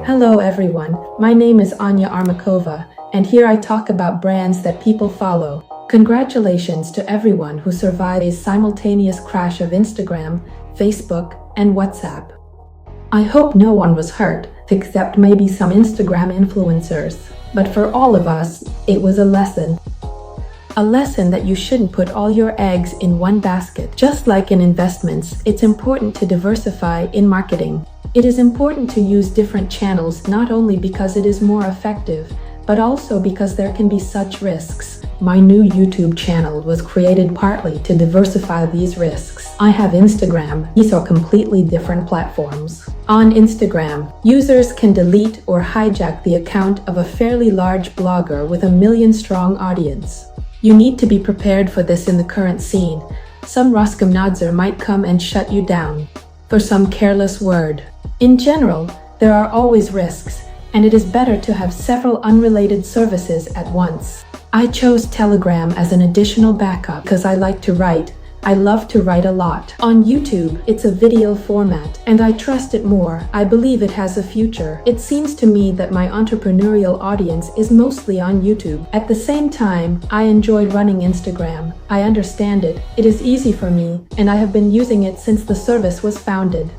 Hello everyone, my name is Anya Armakova, and here I talk about brands that people follow. Congratulations to everyone who survived a simultaneous crash of Instagram, Facebook, and WhatsApp. I hope no one was hurt, except maybe some Instagram influencers. But for all of us, it was a lesson. A lesson that you shouldn't put all your eggs in one basket. Just like in investments, it's important to diversify in marketing. It is important to use different channels not only because it is more effective, but also because there can be such risks. My new YouTube channel was created partly to diversify these risks. I have Instagram. These are completely different platforms. On Instagram, users can delete or hijack the account of a fairly large blogger with a million-strong audience. You need to be prepared for this in the current scene. Some Roskomnadzor might come and shut you down for some careless word. In general, there are always risks, and it is better to have several unrelated services at once. I chose Telegram as an additional backup because I like to write. I love to write a lot. On YouTube, it's a video format, and I trust it more. I believe it has a future. It seems to me that my entrepreneurial audience is mostly on YouTube. At the same time, I enjoy running Instagram. I understand it. It is easy for me, and I have been using it since the service was founded.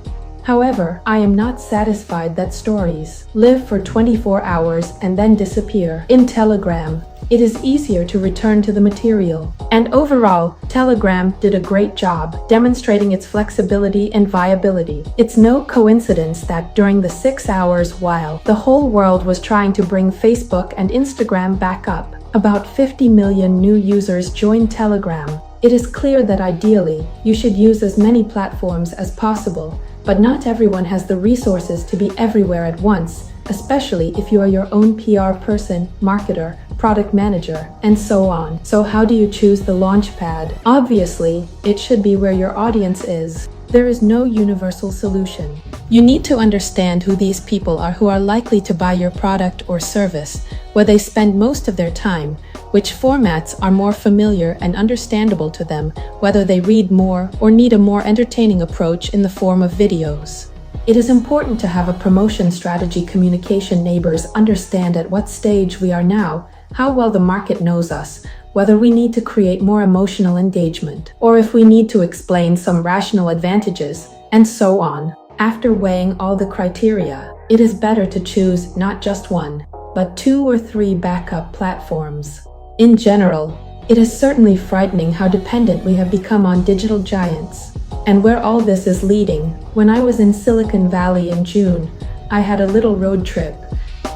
However, I am not satisfied that stories live for 24 hours and then disappear. In Telegram, it is easier to return to the material. And overall, Telegram did a great job demonstrating its flexibility and viability. It's no coincidence that during the 6 hours while the whole world was trying to bring Facebook and Instagram back up, about 50 million new users joined Telegram. It is clear that ideally, you should use as many platforms as possible, but not everyone has the resources to be everywhere at once, especially if you are your own PR person, marketer, product manager, and so on. So how do you choose the launchpad? Obviously, it should be where your audience is. There is no universal solution. You need to understand who these people are who are likely to buy your product or service, where they spend most of their time, which formats are more familiar and understandable to them, whether they read more or need a more entertaining approach in the form of videos. It is important to have a promotion strategy communication neighbors understand at what stage we are now, how well the market knows us, whether we need to create more emotional engagement, or if we need to explain some rational advantages, and so on. After weighing all the criteria, it is better to choose not just one, but 2 or 3 backup platforms. In general, it is certainly frightening how dependent we have become on digital giants, and where all this is leading. When I was in Silicon Valley in June, I had a little road trip,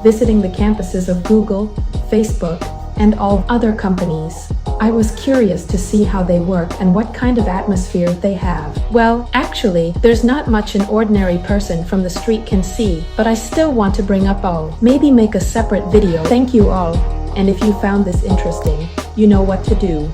visiting the campuses of Google, Facebook, and all other companies. I was curious to see how they work and what kind of atmosphere they have. Well, actually, there's not much an ordinary person from the street can see, but I still want to bring up all. Maybe make a separate video. Thank you all. And if you found this interesting, you know what to do.